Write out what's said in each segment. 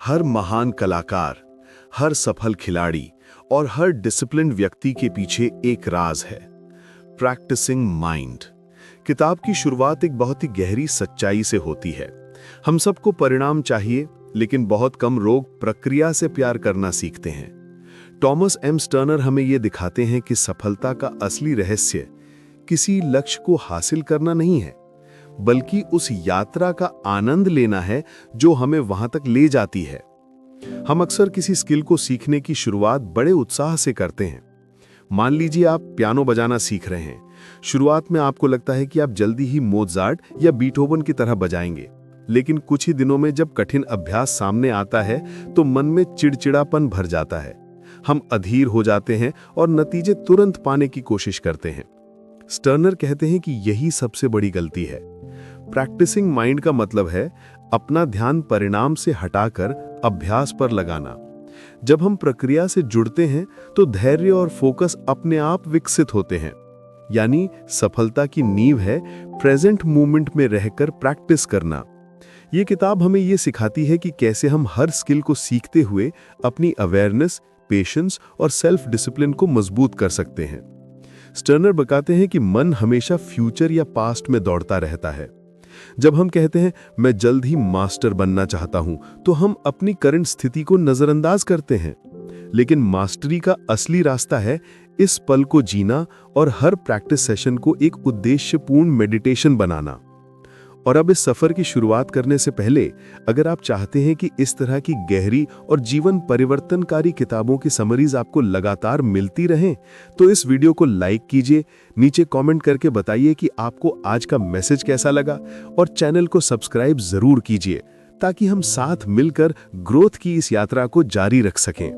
हर महान कलाकार, हर सफल खिलाड़ी और हर डिसिप्लिन व्यक्ति के पीछे एक राज है, प्रैक्टिसिंग माइंड। किताब की शुरुआत एक बहुत ही गहरी सच्चाई से होती है। हम सबको परिणाम चाहिए, लेकिन बहुत कम लोग प्रक्रिया से प्यार करना सीखते हैं। टॉमस एम स्टर्नर हमें ये दिखाते हैं कि सफलता का असली रहस्य किसी लक्ष्य को हासिल करना नहीं है, बल्कि उस यात्रा का आनंद लेना है जो हमें वहां तक ले जाती है। हम अक्सर किसी स्किल को सीखने की शुरुआत बड़े उत्साह से करते हैं। मान लीजिए आप पियानो बजाना सीख रहे हैं। शुरुआत में आपको लगता है कि आप जल्दी ही मोजार्ट या बीथोवन की तरह बजाएंगे, लेकिन कुछ ही दिनों में जब कठिन अभ्यास सामने आता है तो मन में चिड़चिड़ापन भर जाता है। हम अधीर हो जाते हैं और नतीजे तुरंत पाने की कोशिश करते हैं। स्टर्नर कहते हैं कि यही सबसे बड़ी गलती है। प्रैक्टिसिंग माइंड का मतलब है अपना ध्यान परिणाम से हटाकर अभ्यास पर लगाना। जब हम प्रक्रिया से जुड़ते हैं तो धैर्य और फोकस अपने आप विकसित होते हैं। यानी सफलता की नींव है प्रेजेंट मोमेंट में रहकर प्रैक्टिस करना। ये किताब हमें ये सिखाती है कि कैसे हम हर स्किल को सीखते हुए अपनी अवेयरनेस, पेशेंस और सेल्फ डिसिप्लिन को मजबूत कर सकते हैं। स्टर्नर बताते हैं कि मन हमेशा फ्यूचर या पास्ट में दौड़ता रहता है। जब हम कहते हैं मैं जल्द ही मास्टर बनना चाहता हूं, तो हम अपनी करंट स्थिति को नजरअंदाज करते हैं। लेकिन मास्टरी का असली रास्ता है इस पल को जीना और हर प्रैक्टिस सेशन को एक उद्देश्यपूर्ण मेडिटेशन बनाना। और अब इस सफर की शुरुआत करने से पहले, अगर आप चाहते हैं कि इस तरह की गहरी और जीवन परिवर्तनकारी किताबों की समरीज आपको लगातार मिलती रहें, तो इस वीडियो को लाइक कीजिए, नीचे कमेंट करके बताइए कि आपको आज का मैसेज कैसा लगा और चैनल को सब्सक्राइब जरूर कीजिए ताकि हम साथ मिलकर ग्रोथ की इस यात्रा को जारी रख सकें।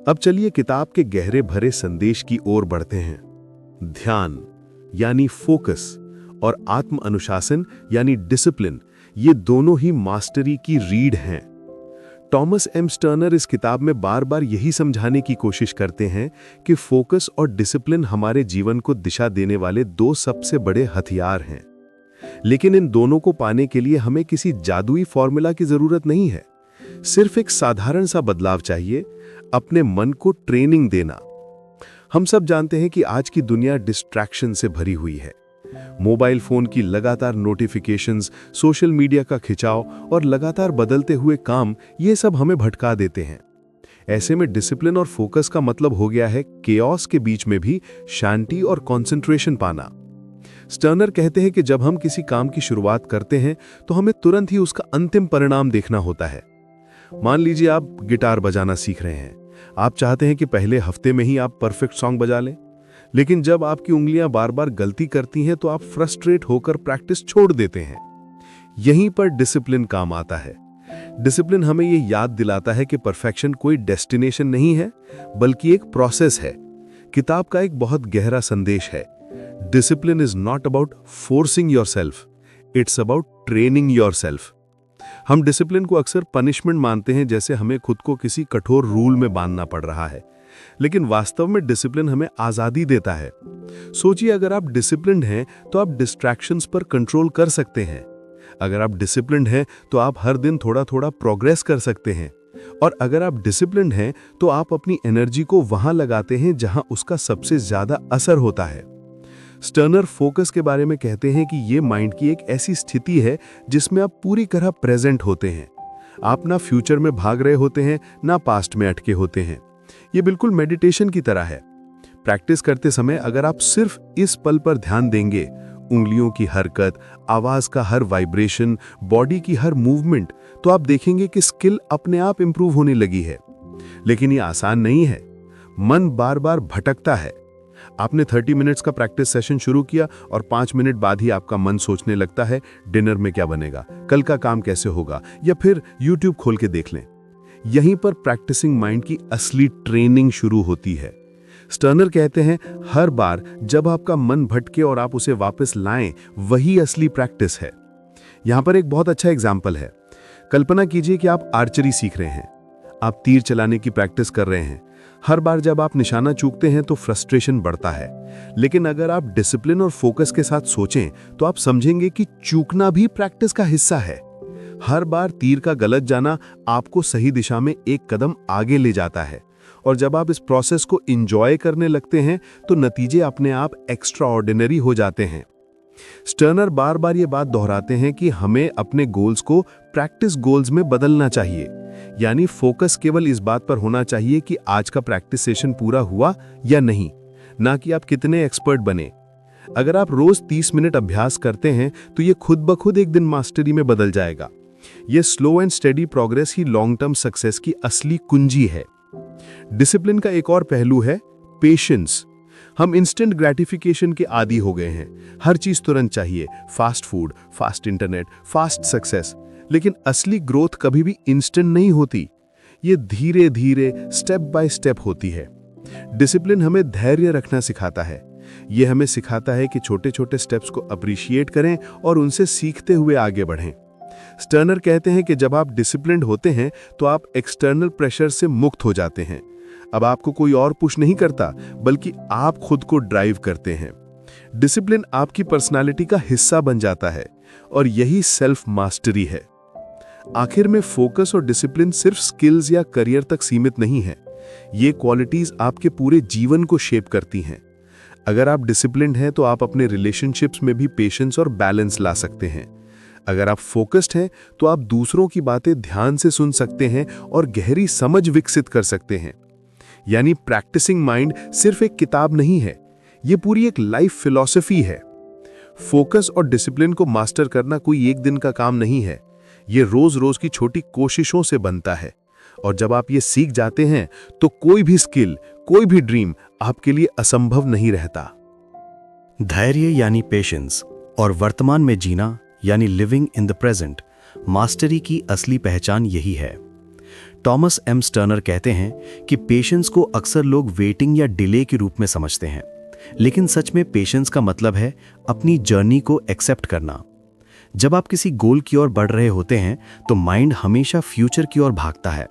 अब चलिए किताब के गहरे भरे संदेश की ओर बढ़ते हैं। ध्यान यानी फोकस और आत्म अनुशासन यानी डिसिप्लिन, ये दोनों ही मास्टरी की रीढ़ हैं। टॉमस एम स्टर्नर इस किताब में बार बार यही समझाने की कोशिश करते हैं कि फोकस और डिसिप्लिन हमारे जीवन को दिशा देने वाले दो सबसे बड़े हथियार हैं। लेकिन इन दोनों को पाने के लिए हमें किसी जादुई फॉर्मूला की जरूरत नहीं है। सिर्फ एक साधारण सा बदलाव चाहिए, अपने मन को ट्रेनिंग देना। हम सब जानते हैं कि आज की दुनिया डिस्ट्रैक्शन से भरी हुई है। मोबाइल फोन की लगातार नोटिफिकेशंस, सोशल मीडिया का खिंचाव और लगातार बदलते हुए काम, ये सब हमें भटका देते हैं। ऐसे में डिसिप्लिन और फोकस का मतलब हो गया है केओस के बीच में भी शांति और कंसंट्रेशन पाना। स्टर्नर कहते हैं कि जब हम किसी काम की शुरुआत करते हैं तो हमें तुरंत ही उसका अंतिम परिणाम देखना होता है। मान लीजिए आप गिटार बजाना सीख रहे हैं। आप चाहते हैं कि पहले हफ्ते में ही आप परफेक्ट सॉन्ग बजा लें, लेकिन जब आपकी उंगलियां बार बार गलती करती हैं तो आप फ्रस्ट्रेट होकर प्रैक्टिस छोड़ देते हैं। यहीं पर डिसिप्लिन काम आता है। डिसिप्लिन हमें यह याद दिलाता है कि परफेक्शन कोई डेस्टिनेशन नहीं है, बल्कि एक प्रोसेस है। किताब का एक बहुत गहरा संदेश है, discipline is not about forcing yourself, it's about training yourself. हम डिसिप्लिन को अक्सर पनिशमेंट मानते हैं, जैसे हमें खुद को किसी कठोर रूल में बांधना पड़ रहा है। लेकिन वास्तव में डिसिप्लिन हमें आजादी देता है। सोचिए, अगर आप डिसिप्लिन्ड हैं तो आप डिस्ट्रैक्शंस पर कंट्रोल कर सकते हैं। अगर आप डिसिप्लिन्ड हैं तो आप हर दिन थोड़ा थोड़ा प्रोग्रेस कर सकते हैं। और अगर आप डिसिप्लिन्ड हैं तो आप अपनी एनर्जी को वहां लगाते हैं जहां उसका सबसे ज्यादा असर होता है। स्टर्नर फोकस के बारे में कहते हैं कि यह माइंड की एक ऐसी स्थिति है जिसमें आप पूरी तरह प्रेजेंट होते हैं। आप ना फ्यूचर में भाग रहे होते हैं, ना पास्ट में अटके होते हैं। ये बिल्कुल मेडिटेशन की तरह है। प्रैक्टिस करते समय अगर आप सिर्फ इस पल पर ध्यान देंगे, उंगलियों की हरकत, आवाज का हर वाइब्रेशन, बॉडी की हर मूवमेंट, तो आप देखेंगे कि स्किल अपने आप इंप्रूव होने लगी है। लेकिन ये आसान नहीं है। मन बार बार भटकता है। आपने 30 मिनट्स का प्रैक्टिस सेशन शुरू किया और 5 मिनट बाद ही आपका मन सोचने लगता है डिनर में क्या बनेगा, कल का काम कैसे होगा, या फिर यूट्यूब खोल के देख लें। यहीं पर प्रैक्टिसिंग माइंड की असली ट्रेनिंग शुरू होती है। स्टर्नर कहते हैं हर बार जब आपका मन भटके और आप उसे वापस लाएं, वही असली प्रैक्टिस है। यहां पर एक बहुत अच्छा एग्जाम्पल है। कल्पना कीजिए कि आप आर्चरी सीख रहे हैं। आप तीर चलाने की प्रैक्टिस कर रहे हैं। हर बार जब आप निशाना चूकते हैं तो फ्रस्ट्रेशन बढ़ता है। लेकिन अगर आप डिसिप्लिन और फोकस के साथ सोचें तो आप समझेंगे कि चूकना भी प्रैक्टिस का हिस्सा है। हर बार तीर का गलत जाना आपको सही दिशा में एक कदम आगे ले जाता है, और जब आप इस प्रोसेस को एंजॉय करने लगते हैं तो नतीजे अपने आप एक्स्ट्रा ऑर्डिनरी हो जाते हैं। स्टर्नर बार बार ये बात दोहराते हैं कि हमें अपने गोल्स को प्रैक्टिस गोल्स में बदलना चाहिए, यानी फोकस केवल इस बात पर होना चाहिए कि आज का प्रैक्टिस सेशन पूरा हुआ या नहीं, ना कि आप कितने एक्सपर्ट बने। अगर आप रोज 30 मिनट अभ्यास करते हैं तो ये खुद ब खुद एक दिन मास्टरी में बदल जाएगा। ये slow and steady progress he long term success की असली कुंजी है। डिसिप्लिन का एक और पहलू है पेशेंस। हम इंस्टेंट ग्रेटिफिकेशन के आदी हो गए हैं, हर चीज तुरंत चाहिए, fast food, fast internet, fast success. लेकिन असली ग्रोथ कभी भी इंस्टेंट नहीं होती, ये धीरे धीरे स्टेप बाय स्टेप होती है। डिसिप्लिन हमें धैर्य रखना सिखाता है। ये हमें सिखाता है कि छोटे छोटे स्टेप्स को अप्रिशिएट करें और उनसे सीखते हुए आगे बढ़ें। स्टर्नर कहते हैं कि जब आप डिसिप्लिन्ड होते हैं तो आप एक्सटर्नल प्रेशर से मुक्त हो जाते हैं। अब आपको कोई और पुश नहीं करता, बल्कि आप खुद को ड्राइव करते हैं। डिसिप्लिन आपकी पर्सनालिटी का हिस्सा बन जाता है, और यही सेल्फ मास्टरी है। आखिर में फोकस और डिसिप्लिन सिर्फ स्किल्स या करियर तक सीमित नहीं है, ये क्वालिटीज आपके पूरे जीवन को शेप करती हैं। अगर आप डिसिप्लिन्ड हैं तो आप अपने रिलेशनशिप्स में भी पेशेंस और बैलेंस ला सकते हैं। अगर आप फोकस्ड हैं तो आप दूसरों की बातें ध्यान से सुन सकते हैं और गहरी समझ विकसित कर सकते हैं। यानी प्रैक्टिसिंग माइंड सिर्फ एक किताब नहीं है, ये पूरी एक लाइफ फिलॉसफी है। फोकस और डिसिप्लिन को मास्टर करना कोई एक दिन का काम नहीं है, ये रोज रोज की छोटी कोशिशों से बनता है। और जब आप ये सीख जाते हैं तो कोई भी स्किल, कोई भी ड्रीम आपके लिए असंभव नहीं रहता। धैर्य यानी पेशेंस और वर्तमान में जीना यानी living in the present, mastery की असली पहचान यही है। टॉमस एम स्टर्नर कहते हैं कि पेशेंस को अक्सर लोग वेटिंग या डिले के रूप में समझते हैं, लेकिन सच में पेशेंस का मतलब है अपनी जर्नी को एक्सेप्ट करना। जब आप किसी गोल की ओर बढ़ रहे होते हैं तो माइंड हमेशा फ्यूचर की ओर भागता है।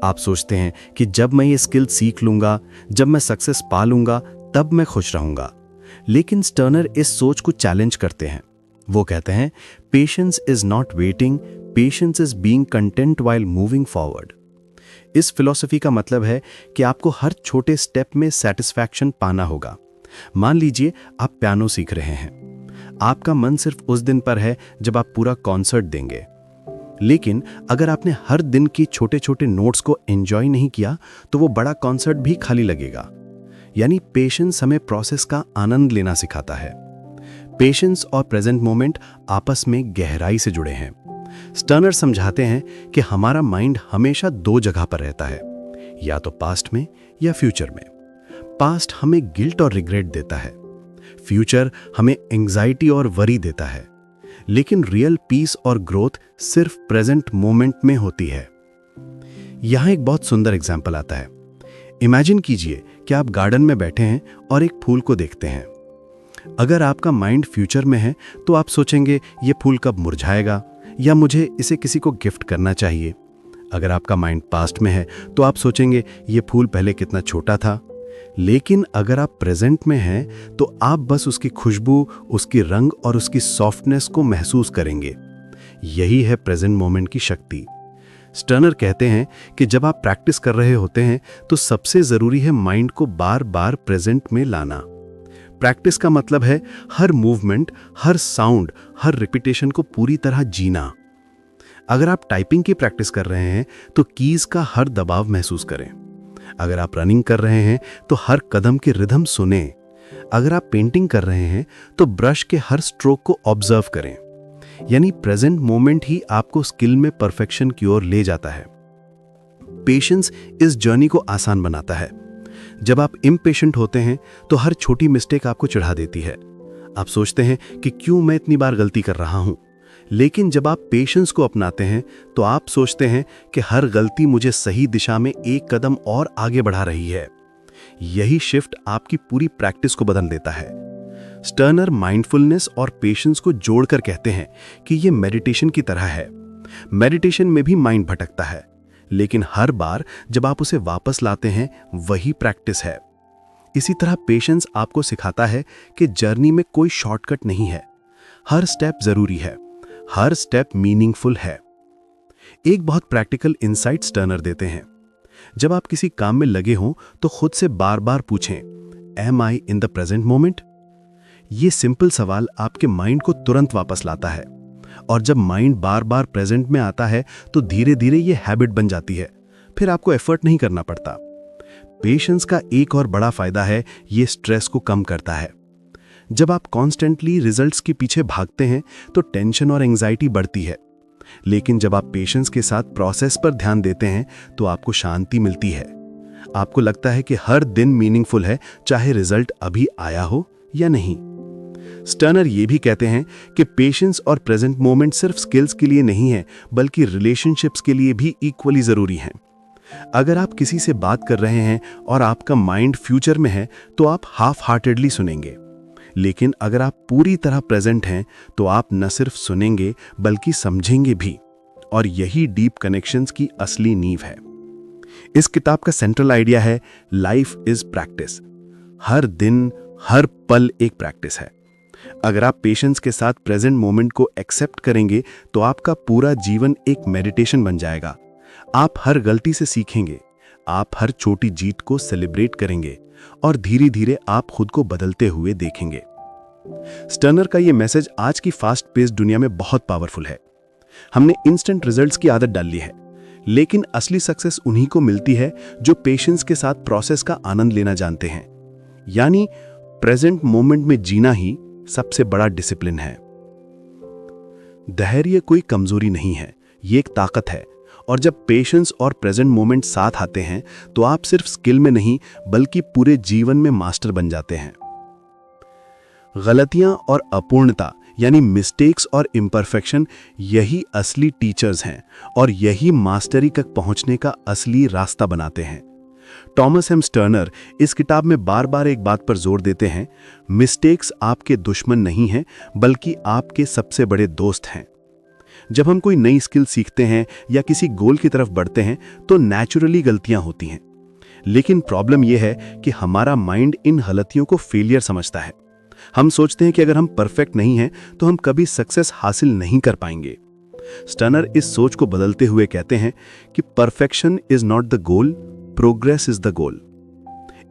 आप सोचते हैं कि जब मैं ये स्किल सीख लूंगा, जब मैं सक्सेस पा लूंगा, तब मैं खुश रहूंगा। लेकिन स्टर्नर इस सोच को चैलेंज करते हैं। वो कहते हैं, patience is not waiting, patience is being content while moving forward. इस फिलॉसफी का मतलब है कि आपको हर छोटे स्टेप में सेटिस्फैक्शन पाना होगा। मान लीजिए आप पियानो सीख रहे हैं, आपका मन सिर्फ उस दिन पर है जब आप पूरा कॉन्सर्ट देंगे। लेकिन अगर आपने हर दिन की छोटे छोटे नोट्स को एंजॉय नहीं किया तो वो बड़ा कॉन्सर्ट भी खाली लगेगा। यानी पेशेंस हमें प्रोसेस का आनंद लेना सिखाता है। पेशेंस और प्रेजेंट मोमेंट आपस में गहराई से जुड़े हैं। स्टर्नर समझाते हैं कि हमारा माइंड हमेशा दो जगह पर रहता है, या तो पास्ट में या फ्यूचर में। पास्ट हमें गिल्ट और रिग्रेट देता है, फ्यूचर हमें एंग्जाइटी और वरी देता है। लेकिन रियल पीस और ग्रोथ सिर्फ प्रेजेंट मोमेंट में होती है। यहां एक बहुत सुंदर एग्जाम्पल आता है। इमेजिन कीजिए कि आप गार्डन में बैठे हैं और एक फूल को देखते हैं। अगर आपका माइंड फ्यूचर में है तो आप सोचेंगे ये फूल कब मुरझाएगा, या मुझे इसे किसी को गिफ्ट करना चाहिए। अगर आपका माइंड पास्ट में है तो आप सोचेंगे ये फूल पहले कितना छोटा था। लेकिन अगर आप प्रेजेंट में हैं तो आप बस उसकी खुशबू, उसकी रंग और उसकी सॉफ्टनेस को महसूस करेंगे। यही है प्रेजेंट मोमेंट की शक्ति। स्टर्नर कहते हैं कि जब आप प्रैक्टिस कर रहे होते हैं तो सबसे जरूरी है माइंड को बार बार प्रेजेंट में लाना। प्रैक्टिस का मतलब है हर मूवमेंट, हर साउंड, हर रिपीटेशन को पूरी तरह जीना। अगर आप टाइपिंग की प्रैक्टिस कर रहे हैं तो कीज का हर दबाव महसूस करें। अगर आप रनिंग कर रहे हैं तो हर कदम की रिदम सुने। अगर आप पेंटिंग कर रहे हैं तो ब्रश के हर स्ट्रोक को ऑब्जर्व करें। यानी प्रेजेंट मोमेंट ही आपको स्किल में परफेक्शन की ओर ले जाता है। पेशेंस इस जर्नी को आसान बनाता है। जब आप इम्पेशेंट होते हैं तो हर छोटी मिस्टेक आपको चिढ़ा देती है। आप सोचते हैं कि क्यों मैं इतनी बार गलती कर रहा हूं। लेकिन जब आप पेशेंस को अपनाते हैं तो आप सोचते हैं कि हर गलती मुझे सही दिशा में एक कदम और आगे बढ़ा रही है। यही शिफ्ट आपकी पूरी प्रैक्टिस को बदल देता है। स्टर्नर माइंडफुलनेस और पेशेंस को जोड़कर कहते हैं कि यह मेडिटेशन की तरह है। मेडिटेशन में भी माइंड भटकता है, लेकिन हर बार जब आप उसे वापस लाते हैं वही प्रैक्टिस है। इसी तरह पेशेंस आपको सिखाता है कि जर्नी में कोई शॉर्टकट नहीं है। हर स्टेप जरूरी है, हर स्टेप मीनिंगफुल है। एक बहुत प्रैक्टिकल इंसाइट स्टर्नर देते हैं। जब आप किसी काम में लगे हों तो खुद से बार बार पूछें, am I in the present moment? ये सिंपल सवाल आपके माइंड को तुरंत वापस लाता है, और जब माइंड बार बार प्रेजेंट में आता है तो धीरे धीरे ये हैबिट बन जाती है, फिर आपको एफर्ट नहीं करना पड़ता। पेशेंस का एक और बड़ा फायदा है, ये स्ट्रेस को कम करता है। जब आप कॉन्स्टेंटली रिजल्ट्स के पीछे भागते हैं तो टेंशन और एंजाइटी बढ़ती है, लेकिन जब आप पेशेंस के साथ प्रोसेस पर ध्यान देते हैं तो आपको शांति मिलती है। आपको लगता है कि हर दिन मीनिंगफुल है, चाहे रिजल्ट अभी आया हो या नहीं। स्टर्नर ये भी कहते हैं कि पेशेंस और प्रेजेंट मोमेंट सिर्फ स्किल्स के लिए नहीं है, बल्कि रिलेशनशिप्स के लिए भी इक्वली जरूरी हैं। अगर आप किसी से बात कर रहे हैं और आपका माइंड फ्यूचर में है तो आप हाफ हार्टेडली सुनेंगे, लेकिन अगर आप पूरी तरह प्रेजेंट हैं तो आप न सिर्फ सुनेंगे बल्कि समझेंगे भी, और यही डीप कनेक्शंस की असली नींव है। इस किताब का सेंट्रल आइडिया है, लाइफ इज प्रैक्टिस। हर दिन हर पल एक प्रैक्टिस है। अगर आप पेशेंस के साथ प्रेजेंट मोमेंट को एक्सेप्ट करेंगे तो आपका पूरा जीवन एक मेडिटेशन बन जाएगा। आप हर गलती से सीखेंगे, आप हर छोटी जीत को सेलिब्रेट करेंगे, और धीरे धीरे आप खुद को बदलते हुए देखेंगे। स्टर्नर का यह मैसेज आज की फास्ट पेस्ड दुनिया में बहुत पावरफुल है। हमने इंस्टेंट रिजल्ट्स की आदत डाल ली है, लेकिन असली सक्सेस उन्हीं को मिलती है जो पेशेंस के साथ प्रोसेस का आनंद लेना जानते हैं। यानी प्रेजेंट मोमेंट में जीना ही सबसे बड़ा डिसिप्लिन है। धैर्य कोई कमजोरी नहीं है, ये एक ताकत है, और जब पेशेंस और प्रेजेंट मोमेंट साथ आते हैं तो आप सिर्फ स्किल में नहीं बल्कि पूरे जीवन में मास्टर बन जाते हैं। गलतियां और अपूर्णता यानी मिस्टेक्स और इम्परफेक्शन, यही असली टीचर्स हैं और यही मास्टरी तक पहुंचने का असली रास्ता बनाते हैं। टॉमस एम स्टर्नर इस किताब में बार बार एक बात पर जोर देते हैं, मिस्टेक्स आपके दुश्मन नहीं हैं बल्कि आपके सबसे बड़े दोस्त हैं। जब हम कोई नई स्किल सीखते हैं या किसी गोल की तरफ बढ़ते हैं तो नेचुरली गलतियां होती हैं, लेकिन प्रॉब्लम यह है कि हमारा माइंड इन गलतियों को फेलियर समझता है। हम सोचते हैं कि अगर हम परफेक्ट नहीं हैं तो हम कभी सक्सेस हासिल नहीं कर पाएंगे। स्टर्नर इस सोच को बदलते हुए कहते हैं कि perfection is not the goal, progress is the goal.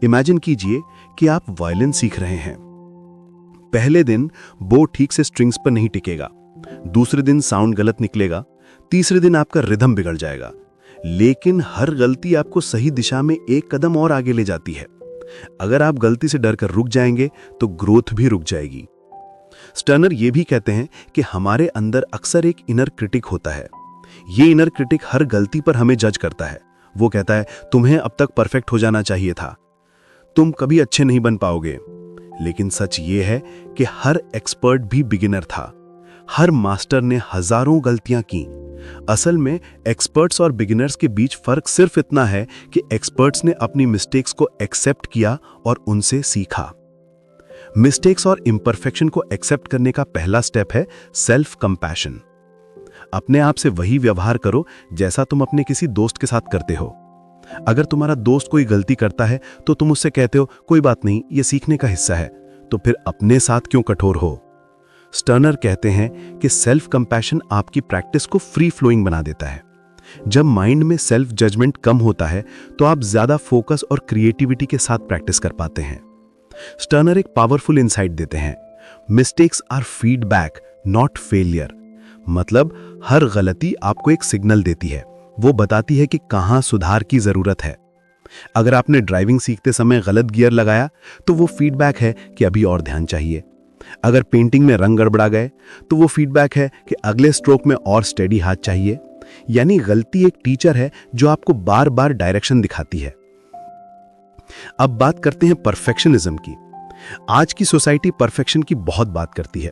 Imagine कीजिए कि आप वायलिन सीख रहे हैं। पहले दिन बो ठीक से स्ट्रिंग्स पर नहीं टिकेगा, दूसरे दिन साउंड गलत निकलेगा, तीसरे दिन आपका रिदम बिगड़ जाएगा, लेकिन हर गलती आपको सही दिशा में एक कदम और आगे ले जाती है। अगर आप गलती से डरकर रुक जाएंगे तो ग्रोथ भी रुक जाएगी। स्टर्नर यह भी कहते हैं कि हमारे अंदर अक्सर एक इनर क्रिटिक होता है। ये इनर क्रिटिक हर गलती पर हमें जज करता है। वो कहता है, तुम्हें अब तक परफेक्ट हो जाना चाहिए था, तुम कभी अच्छे नहीं बन पाओगे। लेकिन सच ये है कि हर एक्सपर्ट भी बिगिनर था, हर मास्टर ने हजारों गलतियां की। असल में एक्सपर्ट्स और बिगिनर्स के बीच फर्क सिर्फ इतना है कि एक्सपर्ट्स ने अपनी मिस्टेक्स को एक्सेप्ट किया और उनसे सीखा। मिस्टेक्स और इम्परफेक्शन को एक्सेप्ट करने का पहला स्टेप है सेल्फ कंपैशन। अपने आप से वही व्यवहार करो जैसा तुम अपने किसी दोस्त के साथ करते हो। अगर तुम्हारा दोस्त कोई गलती करता है तो तुम उससे कहते हो, कोई बात नहीं, ये सीखने का हिस्सा है, तो फिर अपने साथ क्यों कठोर हो? स्टर्नर कहते हैं कि सेल्फ कंपैशन आपकी प्रैक्टिस को फ्री फ्लोइंग बना देता है। जब माइंड में सेल्फ जजमेंट कम होता है तो आप ज्यादा फोकस और क्रिएटिविटी के साथ प्रैक्टिस कर पाते हैं। स्टर्नर एक पावरफुल इंसाइट देते हैं, mistakes are feedback not failure. मतलब हर गलती आपको एक सिग्नल देती है, वो बताती है कि कहां सुधार की जरूरत है। अगर आपने ड्राइविंग सीखते समय गलत गियर लगाया तो वो फीडबैक है कि अभी और ध्यान चाहिए। अगर पेंटिंग में रंग गड़बड़ा गए तो वो फीडबैक है कि अगले स्ट्रोक में और स्टेडी हाथ चाहिए। यानी गलती एक टीचर है जो आपको बार बार डायरेक्शन दिखाती है। अब बात करते हैं परफेक्शनिज्म की। आज की सोसाइटी परफेक्शन की बहुत बात करती है।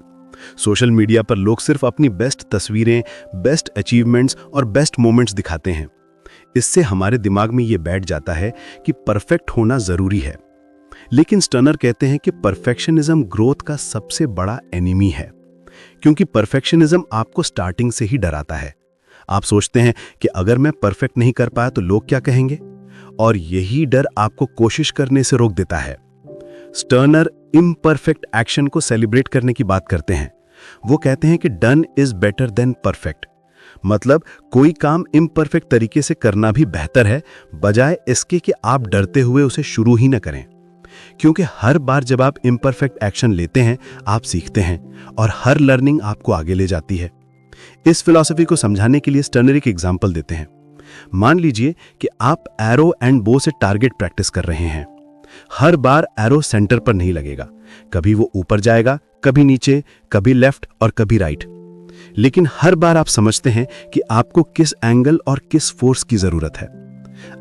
सोशल मीडिया पर लोग सिर्फ अपनी बेस्ट तस्वीरें, बेस्ट अचीवमेंट्स और बेस्ट मोमेंट्स दिखाते हैं। इससे हमारे दिमाग में ये बैठ जाता है कि परफेक्ट होना जरूरी है। लेकिन स्टर्नर कहते हैं कि परफेक्शनिज्म ग्रोथ का सबसे बड़ा एनिमी है, क्योंकि परफेक्शनिज्म आपको स्टार्टिंग से ही डराता है। आप सोचते हैं कि अगर मैं परफेक्ट नहीं कर पाया तो लोग क्या कहेंगे, और यही डर आपको कोशिश करने से रोक देता है। स्टर्नर इम्परफेक्ट एक्शन को सेलिब्रेट करने की बात करते हैं। वो कहते हैं कि done is better than perfect. मतलब कोई काम इम्परफेक्ट तरीके से करना भी बेहतर है, बजाय इसके कि आप डरते हुए उसे शुरू ही न करें। क्योंकि हर बार जब आप इम्परफेक्ट एक्शन लेते हैं, आप सीखते हैं और हर लर्निंग आपको आगे ले जाती है। इस फिलॉसफी को समझाने के लिए स्टर्नर एक एग्जाम्पल देते हैं। मान लीजिए कि आप एरो एंड बो से टारगेट प्रैक्टिस कर रहे हैं। हर बार एरो सेंटर पर नहीं लगेगा, कभी वो ऊपर जाएगा, कभी नीचे, कभी लेफ्ट और कभी राइट। लेकिन हर बार आप समझते हैं कि आपको किस एंगल और किस फोर्स की जरूरत है।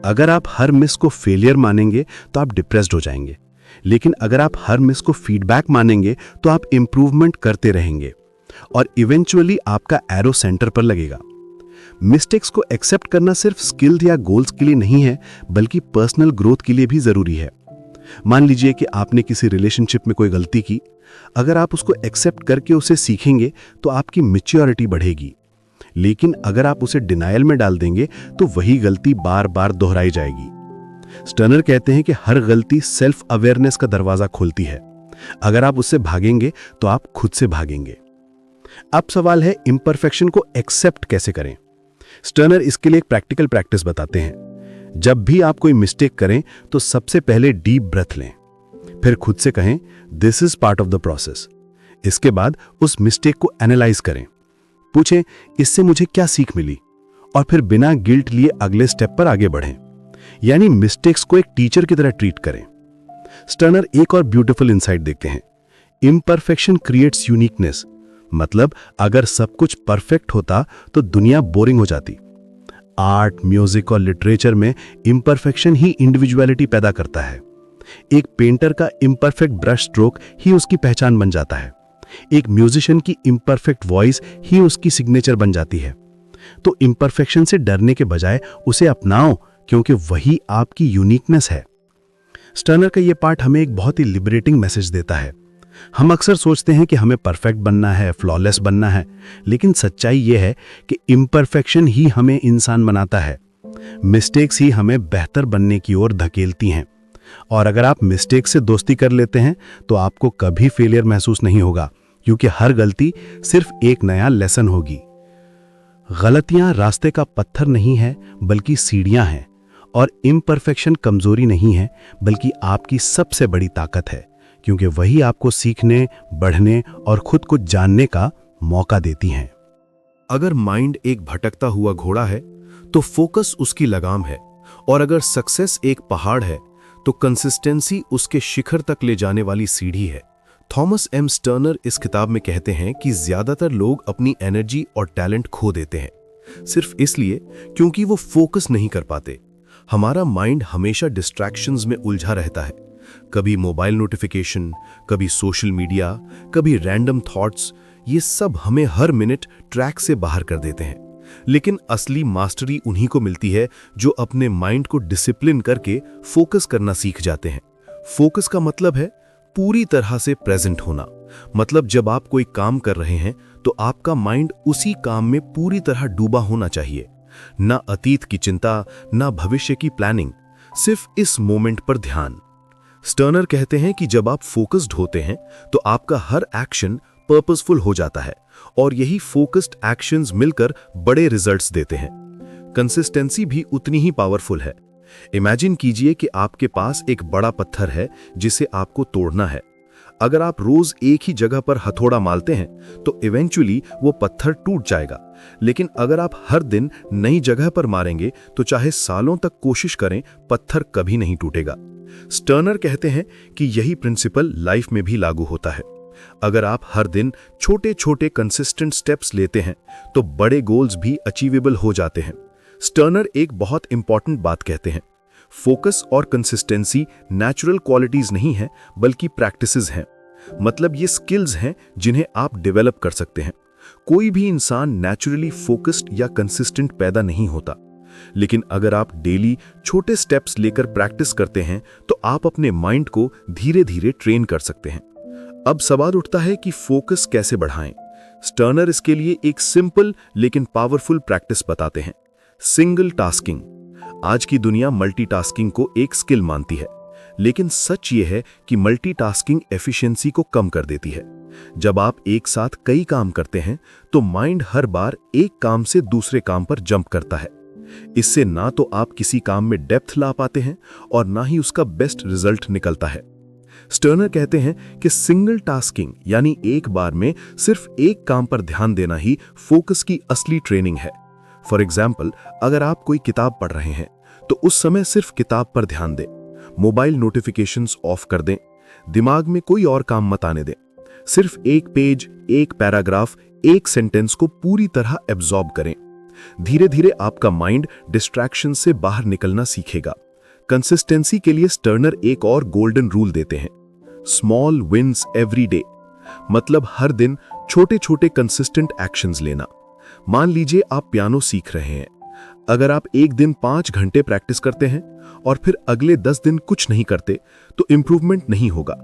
अगर आप हर मिस को फेलियर मानेंगे तो आप डिप्रेस्ड हो जाएंगे, लेकिन अगर आप हर मिस को फीडबैक मानेंगे तो आप इंप्रूवमेंट करते रहेंगे और इवेंचुअली आपका एरो सेंटर पर लगेगा। मिस्टेक्स को एक्सेप्ट करना सिर्फ स्किल या गोल्स के लिए नहीं है, बल्कि पर्सनल ग्रोथ के लिए भी जरूरी है। मान लीजिए कि आपने किसी रिलेशनशिप में कोई गलती की। अगर आप उसको एक्सेप्ट करके उसे सीखेंगे तो आपकी मैच्योरिटी बढ़ेगी, लेकिन अगर आप उसे डिनायल में डाल देंगे तो वही गलती बार बार दोहराई जाएगी। स्टर्नर कहते हैं कि हर गलती सेल्फ अवेयरनेस का दरवाजा खोलती है। अगर आप उससे भागेंगे तो आप खुद से भागेंगे। अब सवाल है, इम्परफेक्शन को एक्सेप्ट कैसे करें? स्टर्नर इसके लिए एक प्रैक्टिकल प्रैक्टिस बताते हैं। जब भी आप कोई मिस्टेक करें तो सबसे पहले डीप ब्रेथ लें, फिर खुद से कहें this is part of the process. इसके बाद उस मिस्टेक को एनालाइज करें, पूछें इससे मुझे क्या सीख मिली, और फिर बिना गिल्ट लिए अगले स्टेप पर आगे बढ़ें। यानी मिस्टेक्स को एक टीचर की तरह ट्रीट करें। स्टर्नर एक और ब्यूटीफुल इंसाइट देखते हैं, इम्परफेक्शन क्रिएट्स यूनिकनेस। मतलब अगर सब कुछ परफेक्ट होता तो दुनिया बोरिंग हो जाती। आर्ट, म्यूजिक और लिटरेचर में इम्परफेक्शन ही इंडिविजुअलिटी पैदा करता है। एक पेंटर का इम्परफेक्ट ब्रश स्ट्रोक ही उसकी पहचान बन जाता है। एक म्यूजिशियन की इम्परफेक्ट वॉइस ही उसकी सिग्नेचर बन जाती है। तो इम्परफेक्शन से डरने के बजाय उसे अपनाओ, क्योंकि वही आपकी यूनिकनेस है। स्टर्नर का यह पार्ट हमें एक बहुत ही लिबरेटिंग मैसेज देता है। हम अक्सर सोचते हैं कि हमें परफेक्ट बनना है, फ्लॉलेस बनना है, लेकिन सच्चाई यह है कि इम्परफेक्शन ही हमें इंसान बनाता है। मिस्टेक्स ही हमें बेहतर बनने की ओर धकेलती हैं। और अगर आप मिस्टेक से दोस्ती कर लेते हैं तो आपको कभी फेलियर महसूस नहीं होगा, क्योंकि हर गलती सिर्फ एक नया लेसन होगी। गलतियां रास्ते का पत्थर नहीं है, बल्कि सीढ़ियां हैं। और इम्परफेक्शन कमजोरी नहीं है, बल्कि आपकी सबसे बड़ी ताकत है, क्योंकि वही आपको सीखने, बढ़ने और खुद को जानने का मौका देती हैं। अगर माइंड एक भटकता हुआ घोड़ा है तो फोकस उसकी लगाम है, और अगर सक्सेस एक पहाड़ है तो कंसिस्टेंसी उसके शिखर तक ले जाने वाली सीढ़ी है। थॉमस एम स्टर्नर इस किताब में कहते हैं कि ज्यादातर लोग अपनी एनर्जी और टैलेंट खो देते हैं सिर्फ इसलिए क्योंकि वो फोकस नहीं कर पाते। हमारा माइंड हमेशा डिस्ट्रैक्शंस में उलझा रहता है, कभी मोबाइल नोटिफिकेशन, कभी सोशल मीडिया, कभी रैंडम थॉट्स। ये सब हमें हर मिनट ट्रैक से बाहर कर देते हैं। लेकिन असली मास्टरी उन्हीं को मिलती है जो अपने माइंड को डिसिप्लिन करके फोकस करना सीख जाते हैं। फोकस का मतलब है पूरी तरह से प्रेजेंट होना। मतलब जब आप कोई काम कर रहे हैं तो आपका माइंड उसी काम में पूरी तरह डूबा होना चाहिए। ना अतीत की चिंता, ना भविष्य की प्लानिंग, सिर्फ इस मोमेंट पर ध्यान। स्टर्नर कहते हैं कि जब आप फोकस्ड होते हैं तो आपका हर एक्शन पर्पसफुल हो जाता है, और यही फोकस्ड एक्शंस मिलकर बड़े रिजल्ट्स देते हैं। कंसिस्टेंसी भी उतनी ही पावरफुल है। इमेजिन कीजिए कि आपके पास एक बड़ा पत्थर है जिसे आपको तोड़ना है। अगर आप रोज एक ही जगह पर हथौड़ा मारते हैं तो इवेंचुअली वो पत्थर टूट जाएगा। लेकिन अगर आप हर दिन नई जगह पर मारेंगे तो चाहे सालों तक कोशिश करें, पत्थर कभी नहीं टूटेगा। स्टर्नर कहते हैं कि यही प्रिंसिपल लाइफ में भी लागू होता है। अगर आप हर दिन छोटे छोटे कंसिस्टेंट स्टेप्स लेते हैं तो बड़े गोल्स भी अचीवेबल हो जाते हैं। स्टर्नर एक बहुत इंपॉर्टेंट बात कहते हैं, फोकस और कंसिस्टेंसी नेचुरल क्वालिटीज नहीं है, बल्कि प्रैक्टिसेस हैं। मतलब ये स्किल्स हैं जिन्हें आप डेवलप कर सकते हैं। कोई भी इंसान नेचुरली फोकस्ड या कंसिस्टेंट पैदा नहीं होता, लेकिन अगर आप डेली छोटे स्टेप्स लेकर प्रैक्टिस करते हैं तो आप अपने माइंड को धीरे धीरे ट्रेन कर सकते हैं। अब सवाल उठता है कि फोकस कैसे बढ़ाएं। स्टर्नर इसके लिए एक सिंपल लेकिन पावरफुल प्रैक्टिस बताते हैं, सिंगल टास्किंग। आज की दुनिया मल्टीटास्किंग को एक स्किल मानती है, लेकिन सच ये है कि मल्टीटास्किंग एफिशिएंसी को कम कर देती है। जब आप एक साथ कई काम करते हैं तो माइंड हर बार एक काम से दूसरे काम पर जंप करता है। इससे ना तो आप किसी काम में डेप्थ ला पाते हैं और ना ही उसका बेस्ट रिजल्ट निकलता है। स्टर्नर कहते हैं कि सिंगल टास्किंग यानी एक बार में सिर्फ एक काम पर ध्यान देना ही फोकस की असली ट्रेनिंग है। फॉर एग्जाम्पल, अगर आप कोई किताब पढ़ रहे हैं तो उस समय सिर्फ किताब पर ध्यान दें, मोबाइल नोटिफिकेशंस ऑफ कर दें, दिमाग में कोई और काम मत आने दें। सिर्फ एक पेज, एक पैराग्राफ, एक सेंटेंस को पूरी तरह एब्जॉर्ब करें। धीरे धीरे आपका माइंड डिस्ट्रैक्शन से बाहर निकलना सीखेगा। कंसिस्टेंसी के लिए स्टर्नर एक और गोल्डन रूल देते हैं, स्मॉल विन्स एवरी डे। मतलब हर दिन छोटे छोटे कंसिस्टेंट एक्शंस लेना। मान लीजिए आप पियानो सीख रहे हैं। अगर आप एक दिन 5 घंटे प्रैक्टिस करते हैं और फिर अगले 10 दिन कुछ नहीं करते तो इंप्रूवमेंट नहीं होगा।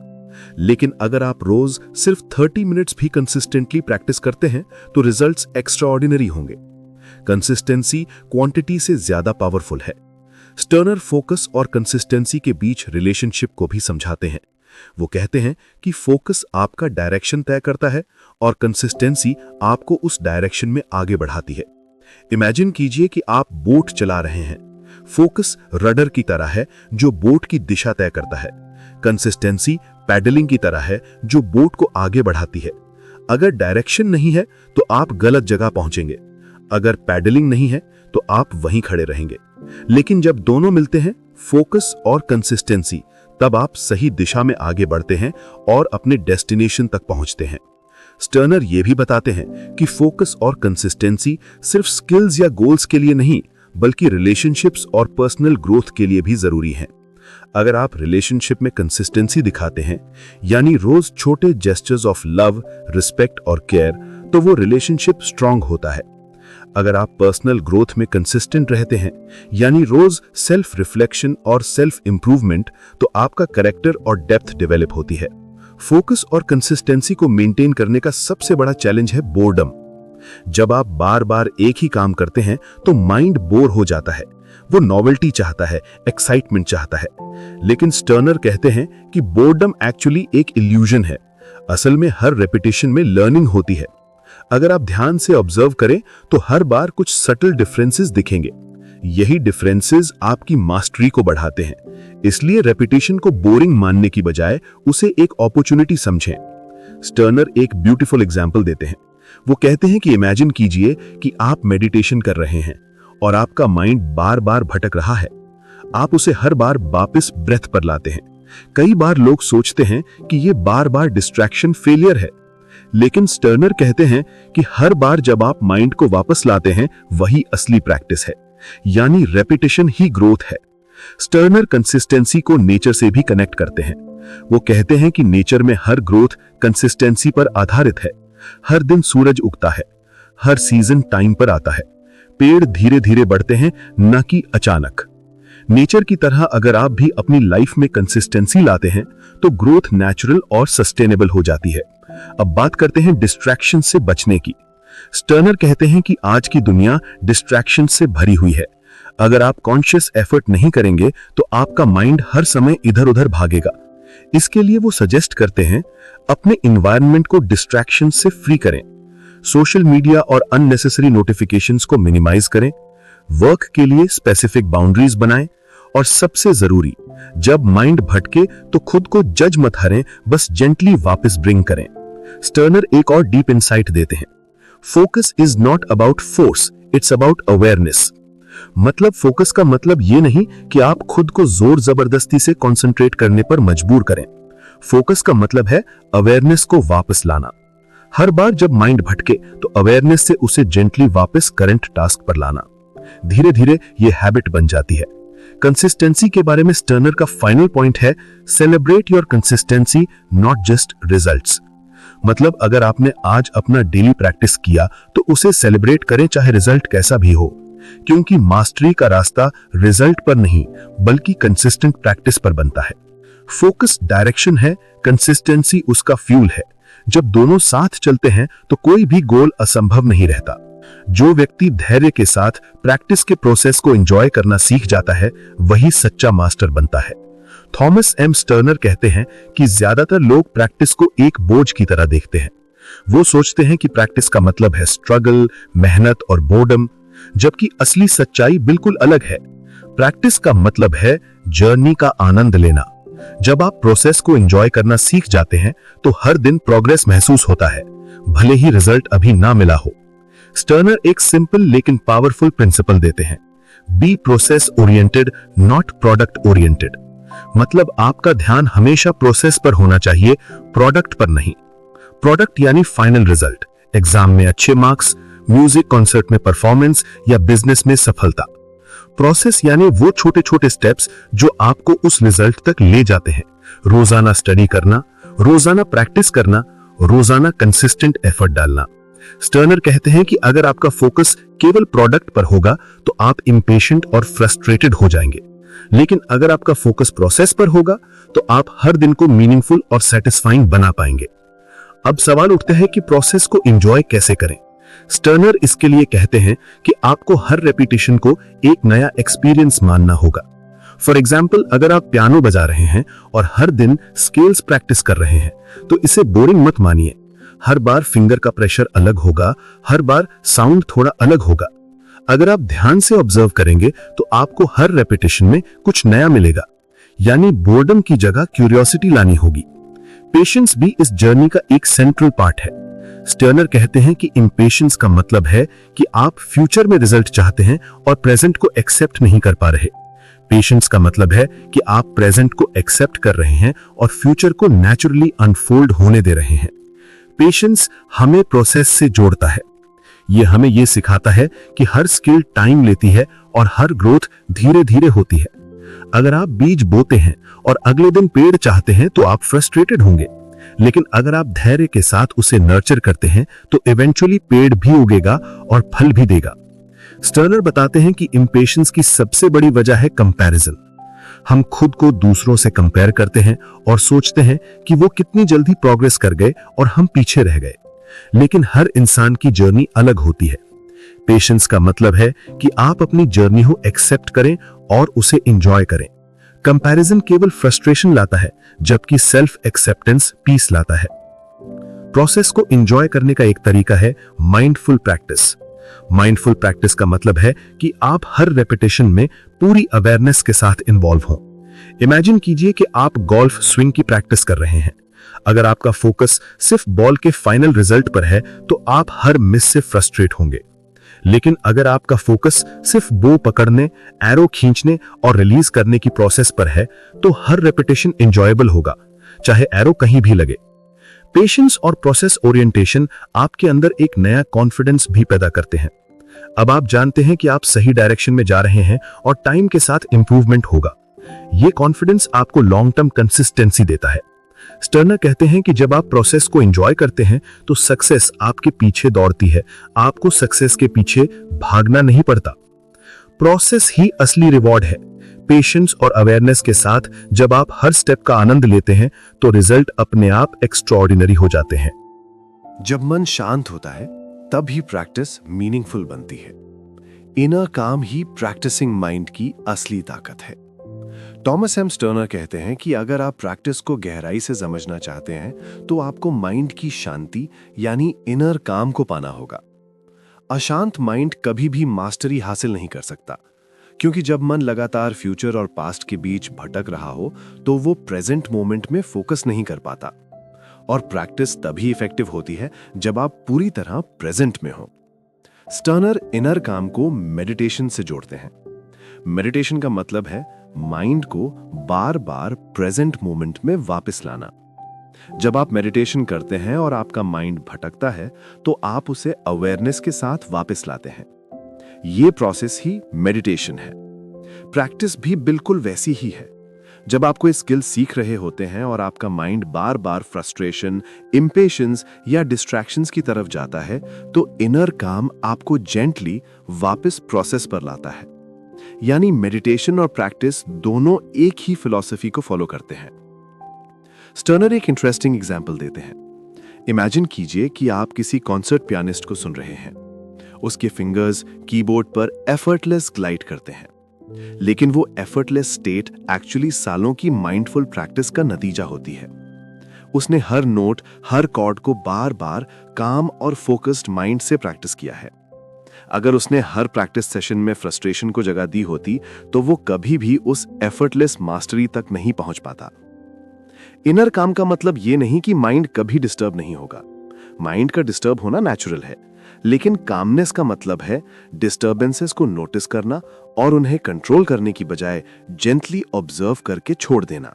लेकिन अगर आप रोज सिर्फ 30 मिनट्स भी कंसिस्टेंटली प्रैक्टिस करते हैं तो रिजल्ट्स एक्स्ट्राऑर्डिनरी होंगे। कंसिस्टेंसी क्वांटिटी से ज्यादा पावरफुल है। स्टर्नर फोकस और कंसिस्टेंसी के बीच रिलेशनशिप को भी समझाते हैं। वो कहते हैं कि फोकस आपका डायरेक्शन तय करता है और कंसिस्टेंसी आपको उस डायरेक्शन में आगे बढ़ाती है। इमेजिन कीजिए कि आप बोट चला रहे हैं। फोकस रडर की तरह है जो बोट की दिशा तय करता है। कंसिस्टेंसी पैडलिंग की तरह है जो बोट को आगे बढ़ाती है। अगर डायरेक्शन नहीं है तो आप गलत जगह पहुंचेंगे। अगर पैडलिंग नहीं है तो आप वहीं खड़े रहेंगे। लेकिन जब दोनों मिलते हैं, फोकस और कंसिस्टेंसी, तब आप सही दिशा में आगे बढ़ते हैं और अपने डेस्टिनेशन तक पहुंचते हैं। स्टर्नर यह भी बताते हैं कि फोकस और कंसिस्टेंसी सिर्फ स्किल्स या गोल्स के लिए नहीं, बल्कि रिलेशनशिप्स और पर्सनल ग्रोथ के लिए भी जरूरी हैं। अगर आप रिलेशनशिप में कंसिस्टेंसी दिखाते हैं, यानी रोज छोटे जेस्चर्स ऑफ लव, रिस्पेक्ट और केयर, तो वो रिलेशनशिप स्ट्रांग होता है। अगर आप पर्सनल ग्रोथ में कंसिस्टेंट रहते हैं, यानी रोज सेल्फ रिफ्लेक्शन और सेल्फ इंप्रूवमेंट, तो आपका कैरेक्टर और डेप्थ डेवलप होती है। फोकस और कंसिस्टेंसी को मेंटेन करने का सबसे बड़ा चैलेंज है बोर्डम। जब आप बार बार एक ही काम करते हैं तो माइंड बोर हो जाता है। वो नॉवेल्टी चाहता है, एक्साइटमेंट चाहता है। लेकिन स्टर्नर कहते हैं कि बोर्डम एक्चुअली एक इल्यूजन है। असल में हर रेपिटेशन में लर्निंग होती है। अगर आप ध्यान से ऑब्जर्व करें तो हर बार कुछ सटल डिफरेंसेस दिखेंगे। यही डिफरेंसेस आपकी मास्टरी को बढ़ाते हैं। इसलिए रेपिटेशन को बोरिंग मानने की बजाय उसे एक अपॉर्चुनिटी समझें। स्टर्नर एक ब्यूटीफुल एग्जाम्पल देते हैं। वो कहते हैं कि इमेजिन कीजिए कि आप मेडिटेशन कर रहे हैं और आपका माइंड बार बार भटक रहा है। आप उसे हर बार वापस ब्रेथ पर लाते हैं। कई बार लोग सोचते हैं कि ये बार बार डिस्ट्रैक्शन फेलियर है, लेकिन स्टर्नर कहते हैं कि हर बार जब आप माइंड को वापस लाते हैं, वही असली प्रैक्टिस है, यानी रेपिटेशन ही ग्रोथ है। स्टर्नर कंसिस्टेंसी को नेचर से भी कनेक्ट करते हैं। वो कहते हैं कि नेचर में हर ग्रोथ कंसिस्टेंसी पर आधारित है। हर दिन सूरज उगता है, हर सीजन टाइम पर आता है। पेड़ धीरे धीरे बढ़ते हैं, न कि अचानक। नेचर की तरह अगर आप भी अपनी लाइफ में कंसिस्टेंसी लाते हैं तो ग्रोथ नेचुरल और सस्टेनेबल हो जाती है। अब बात करते हैं डिस्ट्रैक्शन से बचने की। स्टर्नर कहते हैं कि आज की दुनिया डिस्ट्रैक्शन से भरी हुई है। अगर आप कॉन्शियस एफर्ट नहीं करेंगे तो आपका माइंड हर समय इधर उधर भागेगा। इसके लिए वो सजेस्ट करते हैं अपने एनवायरनमेंट को डिस्ट्रैक्शन से फ्री करें। सोशल मीडिया और अननेसेसरी नोटिफिकेशंस को मिनिमाइज करें। वर्क के लिए स्पेसिफिक बाउंड्रीज बनाएं। और सबसे जरूरी, जब माइंड भटके तो खुद को जज मत करें, बस जेंटली वापस ब्रिंग करें। स्टर्नर एक और डीप इंसाइट देते हैं। Focus is not about force, it's about awareness. मतलब फोकस का मतलब ये नहीं कि आप खुद को जोर जबरदस्ती से कंसंट्रेट करने पर मजबूर करें। फोकस का मतलब है अवेयरनेस को वापस लाना। हर बार जब माइंड भटके तो अवेयरनेस से उसे जेंटली वापस करंट टास्क पर लाना। धीरे धीरे ये हैबिट बन जाती है। कंसिस्टेंसी के बारे में स्टर्नर का फाइनल पॉइंट है, celebrate your consistency, not just results. मतलब अगर आपने आज अपना डेली प्रैक्टिस किया तो उसे सेलिब्रेट करें, चाहे रिजल्ट कैसा भी हो, क्योंकि मास्टरी का रास्ता रिजल्ट पर नहीं बल्कि कंसिस्टेंट प्रैक्टिस पर बनता है। फोकस डायरेक्शन है, कंसिस्टेंसी उसका फ्यूल है। जब दोनों साथ चलते हैं तो कोई भी गोल असंभव नहीं रहता। जो व्यक्ति धैर्य के साथ प्रैक्टिस के प्रोसेस को एंजॉय करना सीख जाता है, वही सच्चा मास्टर बनता है। थॉमस एम स्टर्नर कहते हैं कि ज्यादातर लोग प्रैक्टिस को एक बोझ की तरह देखते हैं। वो सोचते हैं कि प्रैक्टिस का मतलब है स्ट्रगल, मेहनत और बोर्डम, जबकि असली सच्चाई बिल्कुल अलग है। प्रैक्टिस का मतलब है जर्नी का आनंद लेना। जब आप प्रोसेस को एंजॉय करना सीख जाते हैं तो हर दिन प्रोग्रेस महसूस होता है, भले ही रिजल्ट अभी ना मिला हो। स्टर्नर एक सिंपल लेकिन पावरफुल प्रिंसिपल देते हैं, be process oriented not product oriented. मतलब आपका ध्यान हमेशा प्रोसेस पर होना चाहिए, प्रोडक्ट पर नहीं। प्रोडक्ट यानी फाइनल रिजल्ट, एग्जाम में अच्छे मार्क्स, म्यूजिक कॉन्सर्ट में परफॉर्मेंस या बिजनेस में सफलता। प्रोसेस यानी वो छोटे छोटे स्टेप्स जो आपको उस रिजल्ट तक ले जाते हैं। रोजाना स्टडी करना, रोजाना प्रैक्टिस करना, रोजाना कंसिस्टेंट एफर्ट डालना। स्टर्नर कहते हैं कि अगर आपका फोकस केवल प्रोडक्ट पर होगा तो आप इंपेशेंट और फ्रस्ट्रेटेड हो जाएंगे, लेकिन अगर आपका फोकस प्रोसेस पर होगा तो आप हर दिन को मीनिंगफुल और सेटिस्फाइंग बना पाएंगे। अब सवाल उठते हैं कि प्रोसेस को एंजॉय कैसे करें। स्टर्नर इसके लिए कहते हैं कि आपको हर रेपिटेशन को एक नया एक्सपीरियंस मानना होगा। फॉर एग्जाम्पल, अगर आप पियानो बजा रहे हैं और हर दिन स्केल्स प्रैक्टिस कर रहे हैं तो इसे बोरिंग मत मानिए। हर बार फिंगर का प्रेशर अलग होगा, हर बार साउंड थोड़ा अलग होगा। अगर आप ध्यान से ऑब्जर्व करेंगे तो आपको हर रेपिटेशन में कुछ नया मिलेगा। यानी बोर्डम की जगह क्यूरियोसिटी लानी होगी। पेशेंस भी इस जर्नी का एक सेंट्रल पार्ट है। स्टर्नर कहते हैं कि इंपेशेंस का मतलब है कि आप फ्यूचर में रिजल्ट चाहते हैं और प्रेजेंट को एक्सेप्ट नहीं कर पा रहे। पेशेंस का मतलब है कि आप प्रेजेंट को एक्सेप्ट कर रहे हैं और फ्यूचर को नेचुरली अनफोल्ड होने दे रहे हैं। पेशेंस हमें प्रोसेस से जोड़ता है। ये हमें ये सिखाता है कि हर स्किल टाइम लेती है और हर ग्रोथ धीरे धीरे होती है। अगर आप बीज बोते हैं और अगले दिन पेड़ चाहते हैं तो आप फ्रस्ट्रेटेड होंगे, लेकिन अगर आप धैर्य के साथ उसे नर्चर करते हैं तो इवेंचुअली पेड़ भी उगेगा और फल भी देगा। स्टर्नर बताते हैं कि इंपेशेंस की सबसे बड़ी वजह है कंपैरिजन। हम खुद को दूसरों से कंपेयर करते हैं और सोचते हैं कि वो कितनी जल्दी प्रोग्रेस कर गए और हम पीछे रह गए। लेकिन हर इंसान की जर्नी अलग होती है। पेशेंस का मतलब है कि आप अपनी जर्नी को एक्सेप्ट करें और उसे एंजॉय करें। कंपैरिजन केवल फ्रस्ट्रेशन लाता है, जबकि सेल्फ एक्सेप्टेंस पीस लाता है। प्रोसेस को एंजॉय करने का एक तरीका है माइंडफुल प्रैक्टिस। माइंडफुल प्रैक्टिस का मतलब है कि आप हर रेपिटेशन में पूरी अवेयरनेस के साथ इन्वॉल्व हों। इमेजिन कीजिए कि आप गोल्फ स्विंग की प्रैक्टिस कर रहे हैं। अगर आपका फोकस सिर्फ बॉल के फाइनल रिजल्ट पर है तो आप हर मिस से फ्रस्ट्रेट होंगे। लेकिन अगर आपका फोकस सिर्फ बो पकड़ने, एरो खींचने और रिलीज करने की प्रोसेस पर है तो हर रेपिटेशन एंजॉयबल होगा, चाहे एरो कहीं भी लगे। पेशेंस और प्रोसेस ओरिएंटेशन आपके अंदर एक नया कॉन्फिडेंस भी पैदा करते हैं। अब आप जानते हैं कि आप सही डायरेक्शन में जा रहे हैं और टाइम के साथ इंप्रूवमेंट होगा। यह कॉन्फिडेंस आपको लॉन्ग टर्म कंसिस्टेंसी देता है। स्टर्नर कहते हैं कि जब आप प्रोसेस को एंजॉय करते हैं तो सक्सेस आपके पीछे दौड़ती है, आपको सक्सेस के पीछे भागना नहीं पड़ता। प्रोसेस ही असली रिवॉर्ड है। पेशेंस और अवेयरनेस के साथ जब आप हर स्टेप का आनंद लेते हैं तो रिजल्ट अपने आप एक्स्ट्राऑर्डिनरी हो जाते हैं। जब मन शांत होता है तब ही प्रैक्टिस मीनिंगफुल बनती है। इनर काम ही प्रैक्टिसिंग माइंड की असली ताकत है। टॉमस एम स्टर्नर कहते हैं कि अगर आप प्रैक्टिस को गहराई से समझना चाहते हैं तो आपको माइंड की शांति यानी इनर काम को पाना होगा। अशांत माइंड कभी भी मास्टरी हासिल नहीं कर सकता, क्योंकि जब मन लगातार फ्यूचर और पास्ट के बीच भटक रहा हो तो वो प्रेजेंट मोमेंट में फोकस नहीं कर पाता। और प्रैक्टिस तभी इफेक्टिव होती है जब आप पूरी तरह प्रेजेंट में हो। स्टर्नर इनर काम को मेडिटेशन से जोड़ते हैं। मेडिटेशन का मतलब है माइंड को बार बार प्रेजेंट मोमेंट में वापस लाना। जब आप मेडिटेशन करते हैं और आपका माइंड भटकता है तो आप उसे अवेयरनेस के साथ वापस लाते हैं। यह प्रोसेस ही मेडिटेशन है। प्रैक्टिस भी बिल्कुल वैसी ही है। जब आप कोई स्किल सीख रहे होते हैं और आपका माइंड बार बार फ्रस्ट्रेशन, इंपेशेंस या डिस्ट्रैक्शंस की तरफ जाता है तो इनर काम आपको जेंटली वापस प्रोसेस पर लाता है। यानी मेडिटेशन और प्रैक्टिस दोनों एक ही फिलॉसफी को फॉलो करते हैं। स्टर्नर एक इंटरेस्टिंग एग्जाम्पल देते हैं। इमेजिन कीजिए कि आप किसी कॉन्सर्ट पियानिस्ट को सुन रहे हैं। उसके फिंगर्स कीबोर्ड पर एफर्टलेस ग्लाइड करते हैं। लेकिन वो एफर्टलेस स्टेट एक्चुअली सालों की माइंडफुल प्रैक्टिस का नतीजा होती है। उसने हर नोट, हर कॉर्ड को बार बार काम और फोकस्ड माइंड से प्रैक्टिस किया है। अगर उसने हर प्रैक्टिस सेशन में फ्रस्ट्रेशन को जगह दी होती तो वो कभी भी उस एफर्टलेस मास्टरी तक नहीं पहुंच पाता। इनर काम का मतलब ये नहीं कि माइंड कभी डिस्टर्ब नहीं होगा। माइंड का डिस्टर्ब होना नेचुरल है, लेकिन कामनेस का मतलब है डिस्टर्बेंसेस को नोटिस करना और उन्हें कंट्रोल करने की बजाय जेंटली ऑब्जर्व करके छोड़ देना।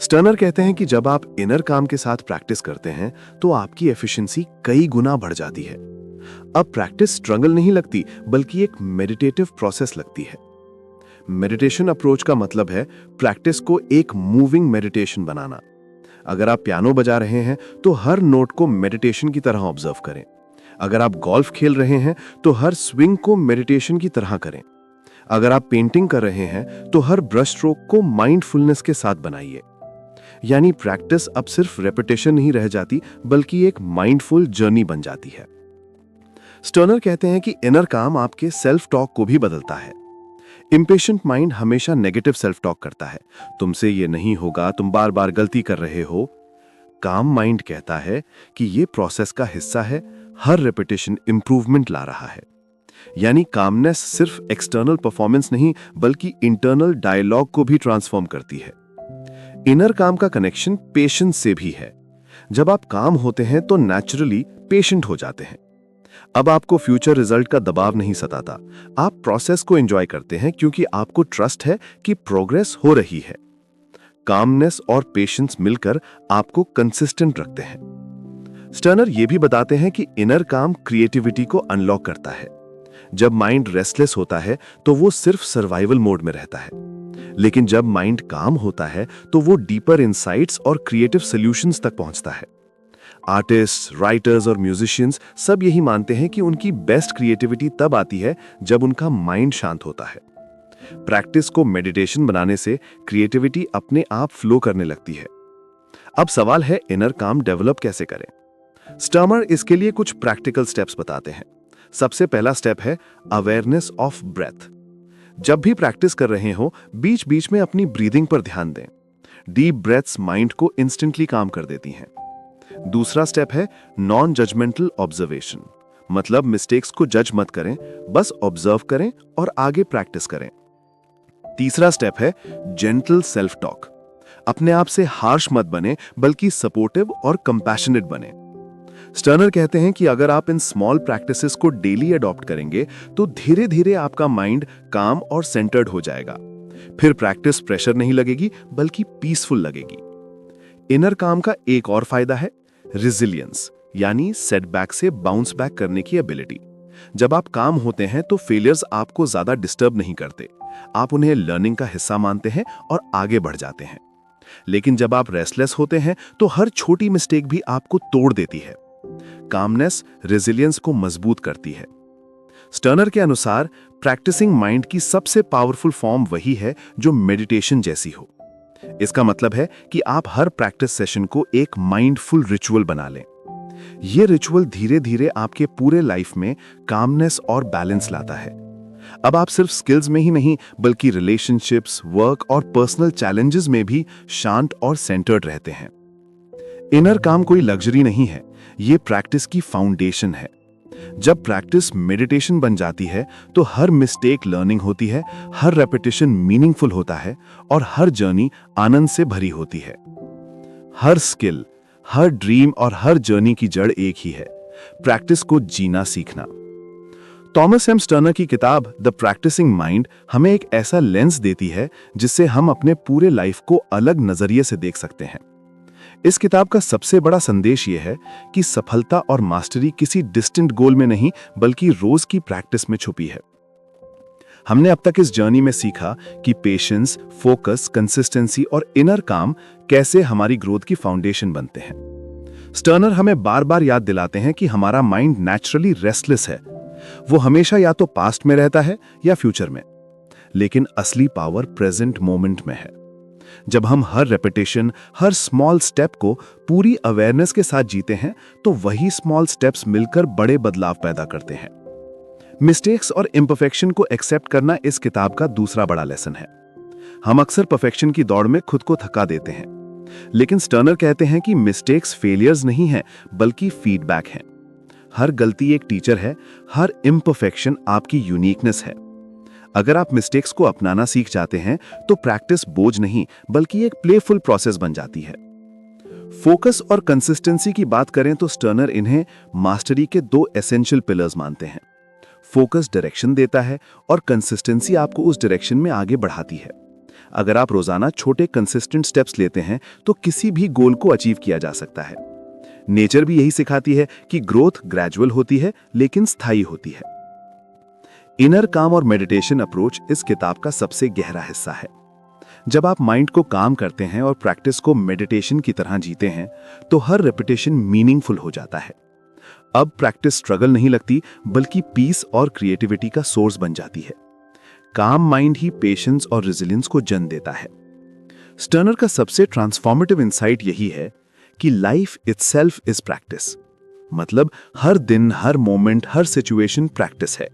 स्टर्नर कहते हैं कि जब आप इनर काम के साथ प्रैक्टिस करते हैं तो आपकी एफिशिएंसी कई गुना बढ़ जाती है। अब प्रैक्टिस स्ट्रगल नहीं लगती, बल्कि एक मेडिटेटिव प्रोसेस लगती है। मेडिटेशन अप्रोच का मतलब है प्रैक्टिस को एक मूविंग मेडिटेशन बनाना। अगर आप पियानो बजा रहे हैं तो हर नोट को मेडिटेशन की तरह ऑब्जर्व करें। अगर आप गोल्फ खेल रहे हैं तो हर स्विंग को मेडिटेशन की तरह करें। अगर आप पेंटिंग कर रहे हैं तो हर ब्रश स्ट्रोक को माइंडफुलनेस के साथ बनाइए। यानी प्रैक्टिस अब सिर्फ रेपिटेशन नहीं रह जाती, बल्कि एक माइंडफुल जर्नी बन जाती है। स्टर्नर कहते हैं कि इनर काम आपके सेल्फ टॉक को भी बदलता है। इंपेशेंट माइंड हमेशा नेगेटिव सेल्फ टॉक करता है, तुमसे ये नहीं होगा, तुम बार बार गलती कर रहे हो। काम माइंड कहता है कि ये प्रोसेस का हिस्सा है, हर रेपिटेशन इंप्रूवमेंट ला रहा है। यानी कामनेस सिर्फ एक्सटर्नल परफॉर्मेंस नहीं, बल्कि इंटरनल डायलॉग को भी ट्रांसफॉर्म करती है। इनर काम का कनेक्शन पेशेंस से भी है। जब आप काम होते हैं तो नेचुरली पेशेंट हो जाते हैं। अब आपको फ्यूचर रिजल्ट का दबाव नहीं सताता। आप प्रोसेस को एंजॉय करते हैं क्योंकि आपको ट्रस्ट है कि प्रोग्रेस हो रही है। कामनेस और पेशेंस मिलकर आपको कंसिस्टेंट रखते हैं। स्टर्नर यह भी बताते हैं कि इनर काम क्रिएटिविटी को अनलॉक करता है। जब माइंड रेस्टलेस होता है तो वो सिर्फ सर्वाइवल मोड में रहता है, लेकिन जब माइंड काम होता है तो वो डीपर इंसाइट्स और क्रिएटिव सॉल्यूशंस तक पहुंचता है। आर्टिस्ट, राइटर्स और म्यूजिशियंस सब यही मानते हैं कि उनकी बेस्ट क्रिएटिविटी तब आती है जब उनका माइंड शांत होता है। प्रैक्टिस को मेडिटेशन बनाने से क्रिएटिविटी अपने आप फ्लो करने लगती है। अब सवाल है, इनर काम डेवलप कैसे करें? स्टर्नर इसके लिए कुछ प्रैक्टिकल स्टेप्स बताते हैं। सबसे पहला स्टेप है अवेयरनेस ऑफ ब्रेथ। जब भी प्रैक्टिस कर रहे हो, बीच बीच में अपनी ब्रीदिंग पर ध्यान दें। डीप ब्रेथ्स माइंड को इंस्टेंटली काम कर देती हैं। दूसरा स्टेप है नॉन जजमेंटल ऑब्जर्वेशन, मतलब मिस्टेक्स को जज मत करें, बस ऑब्जर्व करें और आगे प्रैक्टिस करें। तीसरा स्टेप है जेंटल सेल्फ टॉक। अपने आप से हार्श मत बने, बल्कि सपोर्टिव और कंपैशनेट बने। स्टर्नर कहते हैं कि अगर आप इन स्मॉल प्रैक्टिसेस को डेली अडॉप्ट करेंगे तो धीरे धीरे आपका माइंड काम और सेंटर्ड हो जाएगा। फिर प्रैक्टिस प्रेशर नहीं लगेगी, बल्कि पीसफुल लगेगी। इनर काम का एक और फायदा है रेजिलियंस, यानी सेटबैक से बाउंस बैक करने की एबिलिटी। जब आप काम होते हैं तो फेलियर्स आपको ज्यादा डिस्टर्ब नहीं करते, आप उन्हें लर्निंग का हिस्सा मानते हैं और आगे बढ़ जाते हैं। लेकिन जब आप रेस्टलेस होते हैं तो हर छोटी मिस्टेक भी आपको तोड़ देती है। कामनेस रेजिलियंस को मजबूत करती है। स्टर्नर के अनुसार प्रैक्टिसिंग माइंड की सबसे पावरफुल फॉर्म वही है जो मेडिटेशन जैसी हो। इसका मतलब है कि आप हर प्रैक्टिस सेशन को एक माइंडफुल रिचुअल बना लें। यह रिचुअल धीरे धीरे आपके पूरे लाइफ में कामनेस और बैलेंस लाता है। अब आप सिर्फ स्किल्स में ही नहीं, बल्कि रिलेशनशिप्स, वर्क और पर्सनल चैलेंजेस में भी शांत और सेंटर्ड रहते हैं। इनर काम कोई लग्जरी नहीं है, यह प्रैक्टिस की फाउंडेशन है। जब प्रैक्टिस मेडिटेशन बन जाती है तो हर मिस्टेक लर्निंग होती है, हर रेपिटेशन मीनिंगफुल होता है और हर जर्नी आनंद से भरी होती है। हर स्किल, हर ड्रीम और हर जर्नी की जड़ एक ही है, प्रैक्टिस को जीना सीखना। थॉमस एम स्टर्नर की किताब द प्रैक्टिसिंग माइंड हमें एक ऐसा लेंस देती है जिससे हम अपने पूरे लाइफ को अलग नजरिए से देख सकते हैं। इस किताब का सबसे बड़ा संदेश यह है कि सफलता और मास्टरी किसी डिस्टेंट गोल में नहीं, बल्कि रोज की प्रैक्टिस में छुपी है। हमने अब तक इस जर्नी में सीखा कि पेशेंस, फोकस, कंसिस्टेंसी और इनर काम कैसे हमारी ग्रोथ की फाउंडेशन बनते हैं। स्टर्नर हमें बार बार याद दिलाते हैं कि हमारा माइंड नेचुरली रेस्टलेस है। वो हमेशा या तो पास्ट में रहता है या फ्यूचर में, लेकिन असली पावर प्रेजेंट मोमेंट में है। जब हम हर रेपिटेशन, हर स्मॉल स्टेप को पूरी अवेयरनेस के साथ जीते हैं तो वही स्मॉल स्टेप्स मिलकर बड़े बदलाव पैदा करते हैं। मिस्टेक्स और इम्परफेक्शन को एक्सेप्ट करना इस किताब का दूसरा बड़ा लेसन है। हम अक्सर परफेक्शन की दौड़ में खुद को थका देते हैं, लेकिन स्टर्नर कहते हैं कि मिस्टेक्स फेलियर्स नहीं है बल्कि फीडबैक हैं। हर गलती एक टीचर है, हर इम्परफेक्शन आपकी यूनिकनेस है। अगर आप मिस्टेक्स को अपनाना सीख जाते हैं तो प्रैक्टिस बोझ नहीं बल्कि एक प्लेफुल प्रोसेस बन जाती है। फोकस और कंसिस्टेंसी की बात करें तो स्टर्नर इन्हें मास्टरी के दो एसेंशियल पिलर्स मानते हैं। फोकस डायरेक्शन देता है और कंसिस्टेंसी आपको उस डायरेक्शन में आगे बढ़ाती है। अगर आप रोजाना छोटे कंसिस्टेंट स्टेप्स लेते हैं तो किसी भी गोल को अचीव किया जा सकता है। नेचर भी यही सिखाती है कि ग्रोथ ग्रेजुअल होती है लेकिन स्थायी होती है। इनर काम और मेडिटेशन अप्रोच इस किताब का सबसे गहरा हिस्सा है। जब आप माइंड को काम करते हैं और प्रैक्टिस को मेडिटेशन की तरह जीते हैं तो हर रेपिटेशन मीनिंगफुल हो जाता है। अब प्रैक्टिस स्ट्रगल नहीं लगती बल्कि पीस और क्रिएटिविटी का सोर्स बन जाती है। काम माइंड ही पेशेंस और रेजिलियंस को जन्म देता है। स्टर्नर का सबसे ट्रांसफॉर्मेटिव इंसाइट यही है कि लाइफ इटसेल्फ इज प्रैक्टिस। मतलब हर दिन, हर मोमेंट, हर सिचुएशन प्रैक्टिस है।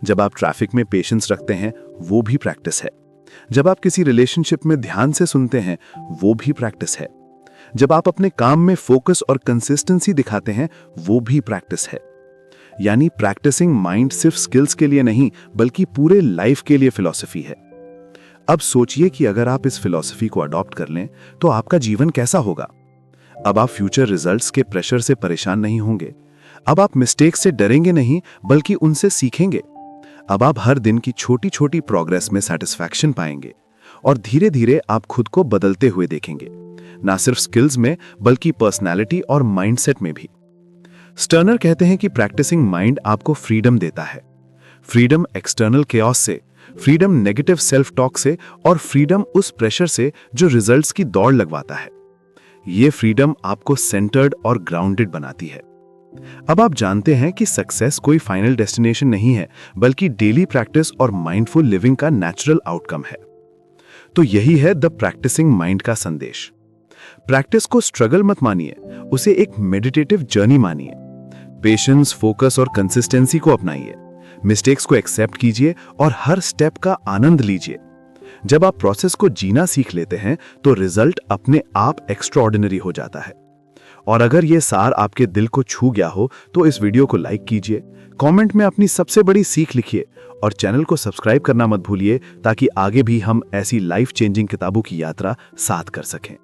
जब आप ट्रैफिक में पेशेंस रखते हैं वो भी प्रैक्टिस है। जब आप किसी रिलेशनशिप में ध्यान से सुनते हैं वो भी प्रैक्टिस है। जब आप अपने काम में फोकस और कंसिस्टेंसी दिखाते हैं वो भी प्रैक्टिस है। यानी प्रैक्टिसिंग माइंड सिर्फ स्किल्स के लिए नहीं बल्कि पूरे लाइफ के लिए फिलॉसफी है। अब सोचिए कि अगर आप इस फिलॉसफी को अडॉप्ट कर लें तो आपका जीवन कैसा होगा। अब आप फ्यूचर रिजल्ट्स के प्रेशर से परेशान नहीं होंगे। अब आप मिस्टेक से डरेंगे नहीं बल्कि उनसे सीखेंगे। अब आप हर दिन की छोटी छोटी प्रोग्रेस में सेटिस्फैक्शन पाएंगे और धीरे धीरे आप खुद को बदलते हुए देखेंगे, ना सिर्फ स्किल्स में बल्कि पर्सनैलिटी और माइंडसेट में भी। स्टर्नर कहते हैं कि प्रैक्टिसिंग माइंड आपको फ्रीडम देता है। फ्रीडम एक्सटर्नल केओस से, फ्रीडम नेगेटिव सेल्फ टॉक से और फ्रीडम उस प्रेशर से जो रिजल्ट्स की दौड़ लगवाता है। ये फ्रीडम आपको सेंटर्ड और ग्राउंडेड बनाती है। अब आप जानते हैं कि सक्सेस कोई फाइनल डेस्टिनेशन नहीं है बल्कि डेली प्रैक्टिस और माइंडफुल लिविंग का नेचुरल आउटकम है। तो यही है द प्रैक्टिसिंग माइंड का संदेश। प्रैक्टिस को स्ट्रगल मत मानिए, उसे एक मेडिटेटिव जर्नी मानिए। पेशेंस, फोकस और कंसिस्टेंसी को अपनाइए। मिस्टेक्स को एक्सेप्ट कीजिए और हर स्टेप का आनंद लीजिए। जब आप प्रोसेस को जीना सीख लेते हैं तो रिजल्ट अपने आप एक्स्ट्राऑर्डिनरी हो जाता है। और अगर यह सार आपके दिल को छू गया हो तो इस वीडियो को लाइक कीजिए, कमेंट में अपनी सबसे बड़ी सीख लिखिए और चैनल को सब्सक्राइब करना मत भूलिए ताकि आगे भी हम ऐसी लाइफ चेंजिंग किताबों की यात्रा साथ कर सकें।